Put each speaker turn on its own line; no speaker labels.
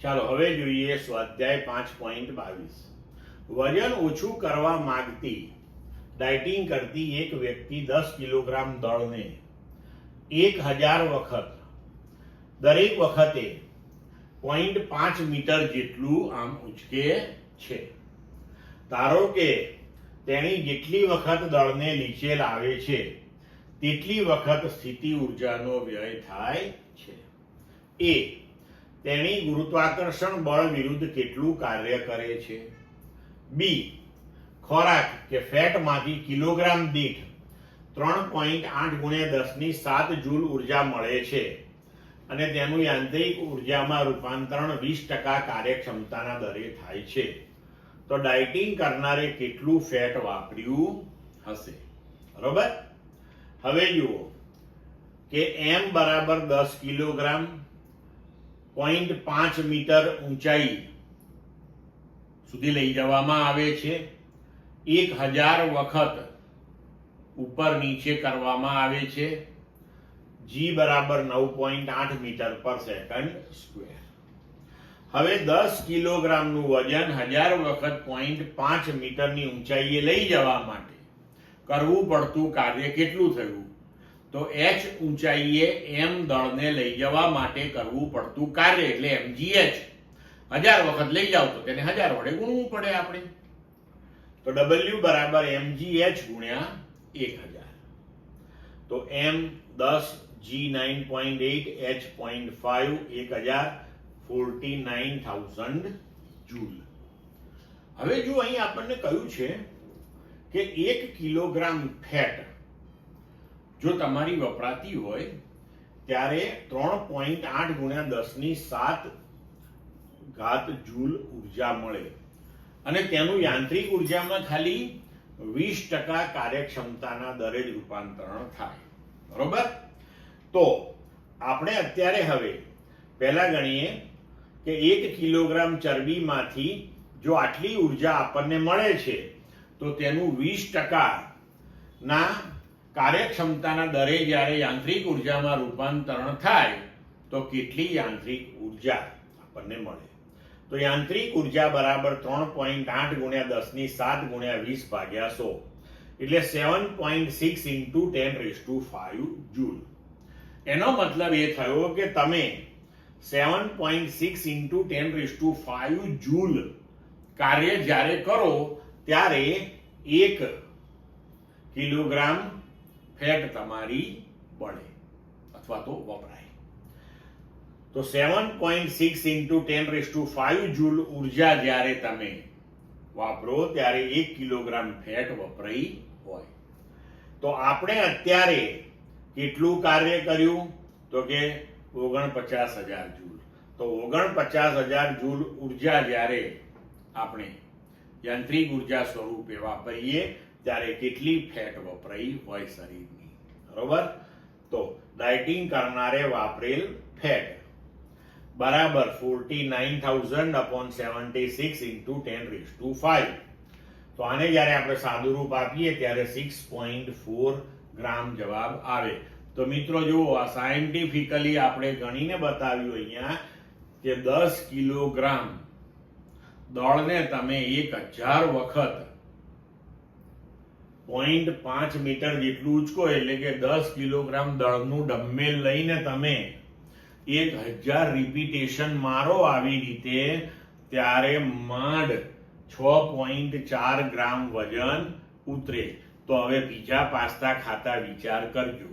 ચાલો હવે જોઈએ સ્વાધ્યાય 5.22. વજન ઓછું કરવા માંગતી ડાયટિંગ કરતી એક વ્યક્તિ 10 કિલોગ્રામ દળને 1000 વખત દરેક વખતે 0.5 મીટર જેટલું આમ ઉંચકે છે. ધારો કે તેણી જેટલી વખત દળને નીચે લાવે છે તેટલી વખત સ્થિતિ ઉર્જાનો વ્યય થાય છે. એ તેણી ગુરુત્વાકર્ષણ બળ વિરુદ્ધ કેટલું કાર્ય કરે છે. બી ખોરાક કે ફેટમાંથી કિલોગ્રામ દીઠ 3.8 × 10⁷ જૂલ ઉર્જા મળે છે અને તેનું યાંત્રિક ઉર્જામાં રૂપાંતરણ 20% કાર્યક્ષમતાના દરે થાય છે. તો ડાયટિંગ કરનારે કેટલું ફેટ વાપર્યું હશે? બરોબર. હવે જુઓ કે m બરાબર 10 કિલોગ્રામ 0.5 મીટર ઊંચાઈ સુધી લઈ જવામાં આવે છે. 1000 વખત ઉપર નીચે કરવામાં આવે છે. g બરાબર 9.8 મીટર પર સેકન્ડ સ્ક્વેર. હવે 10 કિલોગ્રામનું વજન 1000 વખત 0.5 મીટરની ઊંચાઈએ લઈ જવા માટે કરવું પડતું કાર્ય કેટલું થયું? તો h ઊંચાઈએ m દળને લઈ જવા માટે કરવું પડતું કાર્ય એટલે mgh 1000 વખત લઈ જાવ તો તેને 1000 વડે ગુણવું પડે આપણે. તો w બરાબર mgh ગુણ્યા 1000. તો m 10 g 9.8 h 0.5 1000 49,000 જૂલ. હવે જો અહીં આપણને કહ્યું છે કે 1 કિલોગ્રામ ફેટ જો તમારી વપરાતી હોય ત્યારે 3.8 × 10⁷ જૂલ ઉર્જા મળે અને તેનું યાંત્રિક ઉર્જામાં ખાલી 20% કાર્યક્ષમતાના દરે જ રૂપાંતરણ થાય. બરોબર. તો આપણે અત્યારે હવે પહેલા ગણીએ કે 1 કિલોગ્રામ ચરબીમાંથી જો આટલી ઉર્જા આપણને મળે છે તો તેનું 20% ના કાર્યક્ષમતાના દરે જ્યારે યાંત્રિક ઉર્જામાં રૂપાંતરણ થાય તો કેટલી યાંત્રિક ઉર્જા આપણને મળે? તો યાંત્રિક ઉર્જા બરાબર 3.8 × 10⁷ × 20/100 એટલે 7.6 × 10⁵ જૂલ. એનો મતલબ એ થયો કે તમે 7.6 × 10⁵ જૂલ કાર્ય જ્યારે કરો ત્યારે 1 કિલોગ્રામ ફેટ તમારી બળે અથવા તો વપરાય. તો 7.6 × 10⁵ જૂલ ઉર્જા જ્યારે તમે વાપરો ત્યારે 1 કિલોગ્રામ ફેટ વપરાઈ હોય. તો આપણે અત્યારે કેટલું કાર્ય કર્યું? તો કે 49,000 જૂલ. તો 49,000 જૂલ ઉર્જા જ્યારે આપણે યાંત્રિક ઉર્જા સ્વરૂપે વાપરીએ ત્યારે કેટલી ફેટ વપરાઈ હોય શરીરની? બરોબર. તો ડાયટિંગ કરનારે વાપરેલ ફેટ બરાબર 49,000/76 × 10⁵. તો આને જ્યારે આપણે સાદું રૂપ આપીએ ત્યારે 6.4 ગ્રામ જવાબ આવે. તો મિત્રો જુઓ, આ સાયન્ટિફિકલી આપણે ગણીને બતાવ્યું અહીંયા કે 10 કિલોગ્રામ દળને તમે 1000 વખત 0.5 મીટર જેટલું ઉચકો એટલે કે 10 કિલોગ્રામ દળનું ડમ્બેલ લઈને તમે 1000 રિપીટેશન મારો આવી રીતે ત્યારે માંડ 6.4 ગ્રામ વજન ઉતરે. તો હવે પીઝા પાસ્તા ખાતા વિચાર કરજો.